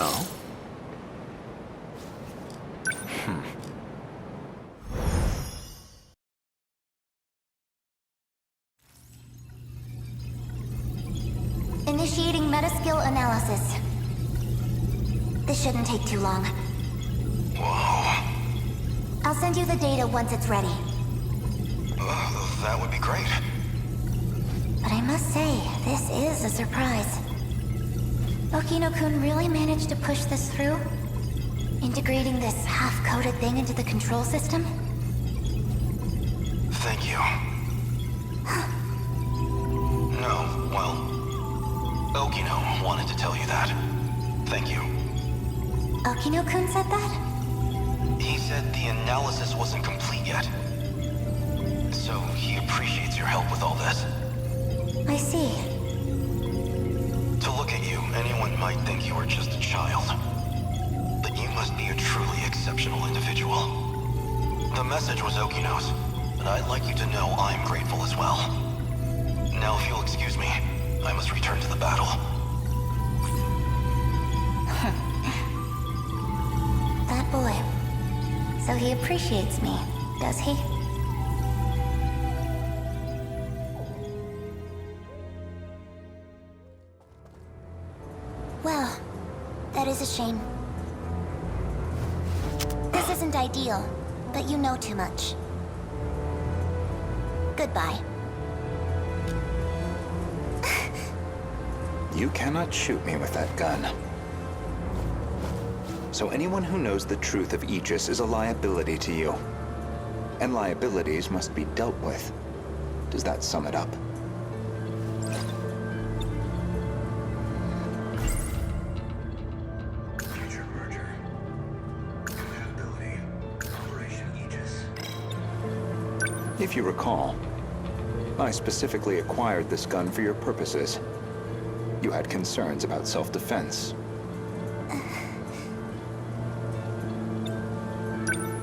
Oh? Initiating metaskill analysis. This shouldn't take too long. Whoa. I'll send you the data once it's ready. That would be great. But I must say, this is a surprise. Okino-kun really managed to push this through? Integrating this half-coded thing into the control system? Thank you. No, well, Okino wanted to tell you that. Thank you. Okino-kun said that? He said the analysis wasn't complete yet. So he appreciates your help with all this. I see. To look at you, anyone might think you are just a child. But you must be a truly exceptional individual. The message was Okino's, but I'd like you to know I'm grateful as well. Now, if you'll excuse me, I must return to the battle. That boy. So he appreciates me, does he? Well, that is a shame. This isn't ideal, but you know too much. Goodbye. You cannot shoot me with that gun. So anyone who knows the truth of Aegis is a liability to you. And liabilities must be dealt with. Does that sum it up? Future merger. Compatibility. Operation Aegis. If you recall, I specifically acquired this gun for your purposes. You had concerns about self-defense.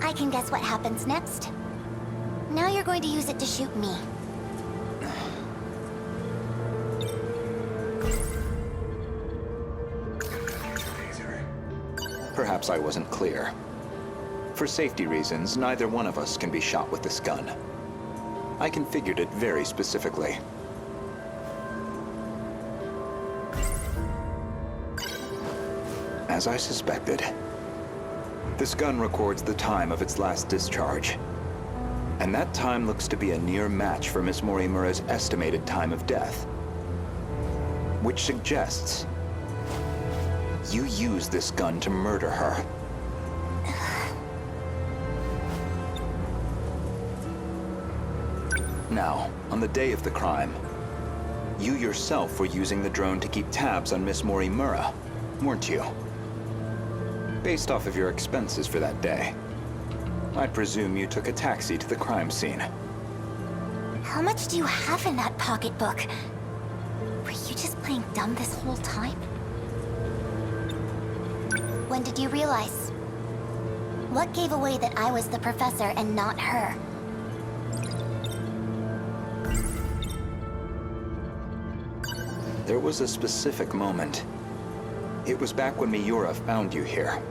I can guess what happens next. Now you're going to use it to shoot me. Perhaps I wasn't clear. For safety reasons, neither one of us can be shot with this gun. I configured it very specifically. As I suspected, this gun records the time of its last discharge. And that time looks to be a near match for Miss Morimura's estimated time of death. Which suggests you used this gun to murder her. Now, on the day of the crime, you yourself were using the drone to keep tabs on Miss Morimura, weren't you? Based off of your expenses for that day, I presume you took a taxi to the crime scene. How much do you have in that pocketbook? Were you just playing dumb this whole time? When did you realize? What gave away that I was the professor and not her? There was a specific moment. It was back when Miura found you here.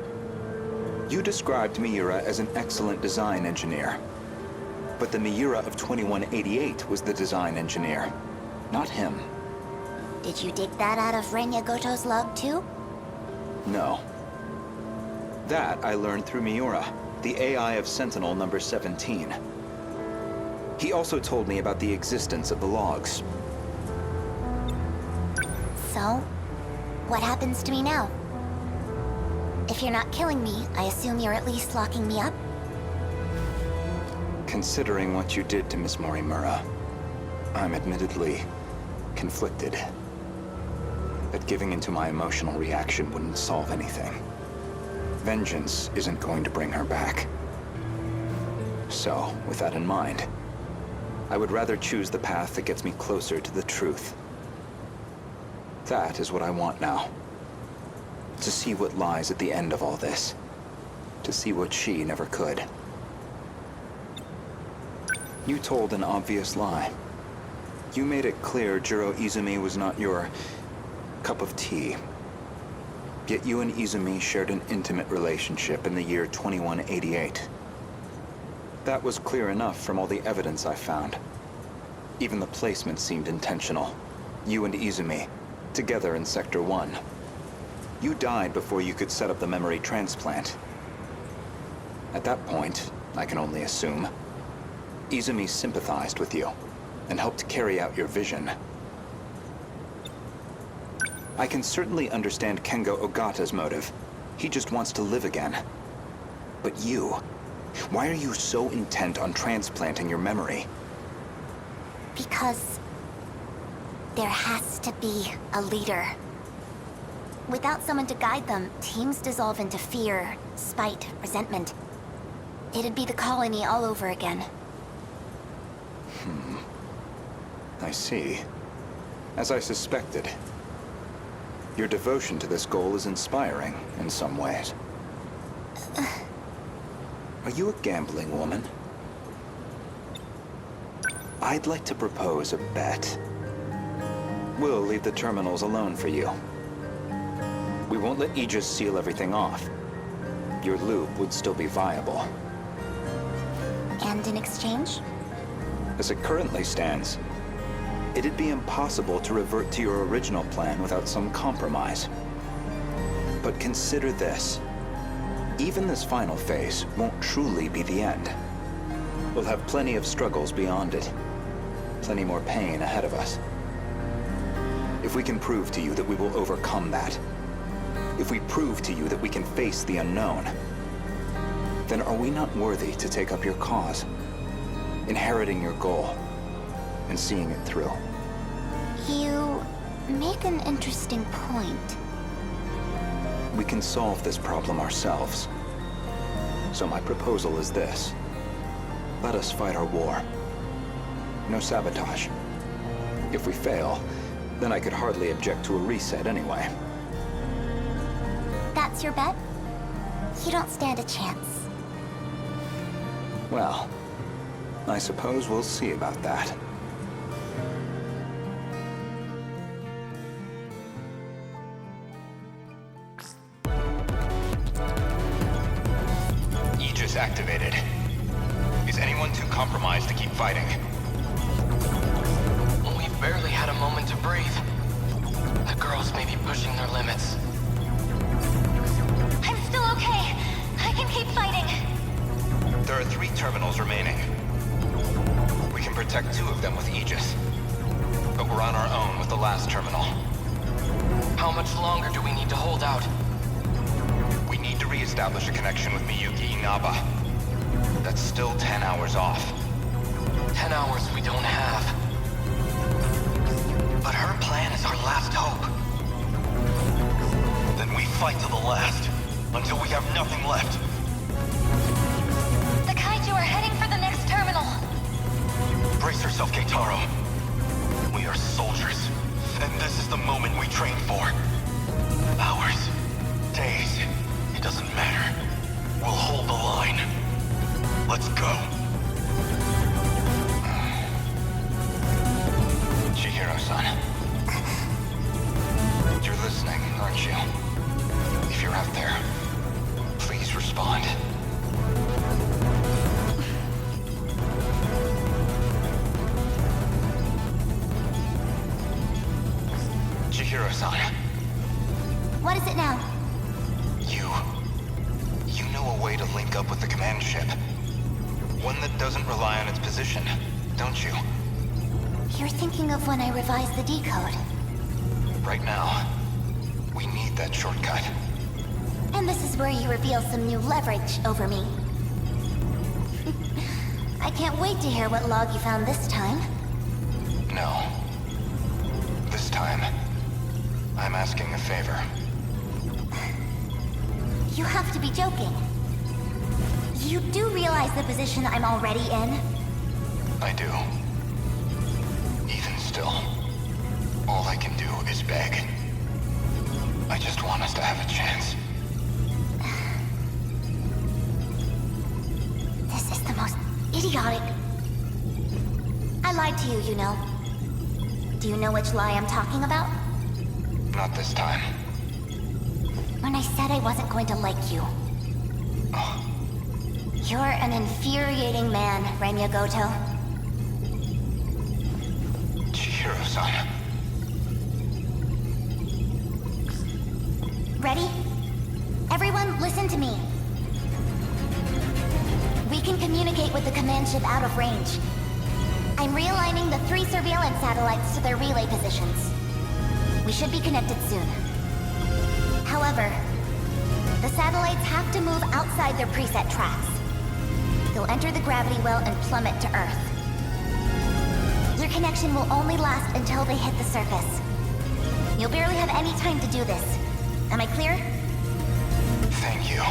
You described Miura as an excellent design engineer. But the Miura of 2188 was the design engineer, not him. Did you dig that out of Renya Goto's log too? No. That I learned through Miura, the AI of Sentinel number 17. He also told me about the existence of the logs. So, what happens to me now? If you're not killing me, I assume you're at least locking me up? Considering what you did to Miss Morimura, I'm admittedly conflicted. But giving into my emotional reaction wouldn't solve anything. Vengeance isn't going to bring her back. So, with that in mind, I would rather choose the path that gets me closer to the truth. That is what I want now. To see what lies at the end of all this. To see what she never could. You told an obvious lie. You made it clear Jiro Izumi was not your cup of tea. Yet you and Izumi shared an intimate relationship in the year 2188. That was clear enough from all the evidence I found. Even the placement seemed intentional. You and Izumi, together in Sector 1. You died before you could set up the memory transplant. At that point, I can only assume, Izumi sympathized with you and helped carry out your vision. I can certainly understand Kengo Ogata's motive. He just wants to live again. But you, why are you so intent on transplanting your memory? Because there has to be a leader. Without someone to guide them, teams dissolve into fear, spite, resentment. It'd be the colony all over again. I see. As I suspected. Your devotion to this goal is inspiring in some ways. Are you a gambling woman? I'd like to propose a bet. We'll leave the terminals alone for you. We won't let Aegis seal everything off. Your loop would still be viable. And in exchange? As it currently stands, it'd be impossible to revert to your original plan without some compromise. But consider this. Even this final phase won't truly be the end. We'll have plenty of struggles beyond it. Plenty more pain ahead of us. If we can prove to you that we will overcome that, if we prove to you that we can face the unknown, then are we not worthy to take up your cause, inheriting your goal, and seeing it through? You make an interesting point. We can solve this problem ourselves. So my proposal is this. Let us fight our war. No sabotage. If we fail, then I could hardly object to a reset anyway. That's your bet? You don't stand a chance. Well, I suppose we'll see about that. Aegis activated. Is anyone too compromised to keep fighting? We've barely had a moment to breathe. The girls may be pushing their limits. I'm still okay. I can keep fighting. There are 3 terminals remaining. We can protect 2 of them with Aegis. But we're on our own with the last terminal. How much longer do we need to hold out? We need to re-establish a connection with Miyuki Inaba. That's still 10 hours off. 10 hours we don't have. But her plan is our last hope. Then we fight to the last, until we have nothing left. The kaiju are heading for the next terminal. Brace yourself, Keitaro. We are soldiers, and this is the moment we trained for. Hours, days, it doesn't matter. We'll hold the line. Let's go. Chihiro-san. You're listening, aren't you? If you're out there, please respond. Chihiro-san. What is it now? You know a way to link up with the command ship. One that doesn't rely on its position, don't you? You're thinking of when I revised the decode. Right now, we need that shortcut. And this is where you reveal some new leverage over me. I can't wait to hear what log you found this time. No. This time, I'm asking a favor. You have to be joking. You do realize the position I'm already in? I do. Even still, all I can do is beg. I just want us to have a chance. This is the most idiotic... I lied to you, you know. Do you know which lie I'm talking about? Not this time. when I said I wasn't going to like you. You're an infuriating man, Remya Goto. Chihiro-san. Ready? Everyone, listen to me. We can communicate with the command ship out of range. I'm realigning the 3 surveillance satellites to their relay positions. We should be connected soon. However, the satellites have to move outside their preset tracks. They'll enter the gravity well and plummet to Earth. Your connection will only last until they hit the surface. You'll barely have any time to do this. Am I clear? Thank you.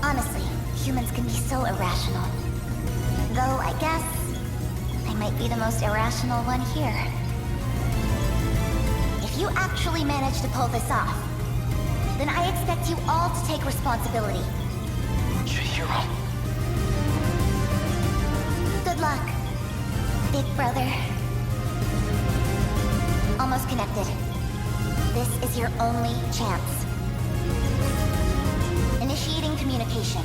Honestly, humans can be so irrational. Though, I guess, I might be the most irrational one here. If you actually manage to pull this off, then I expect you all to take responsibility. Chihiro. Good luck, big brother. Almost connected. This is your only chance. Initiating communication.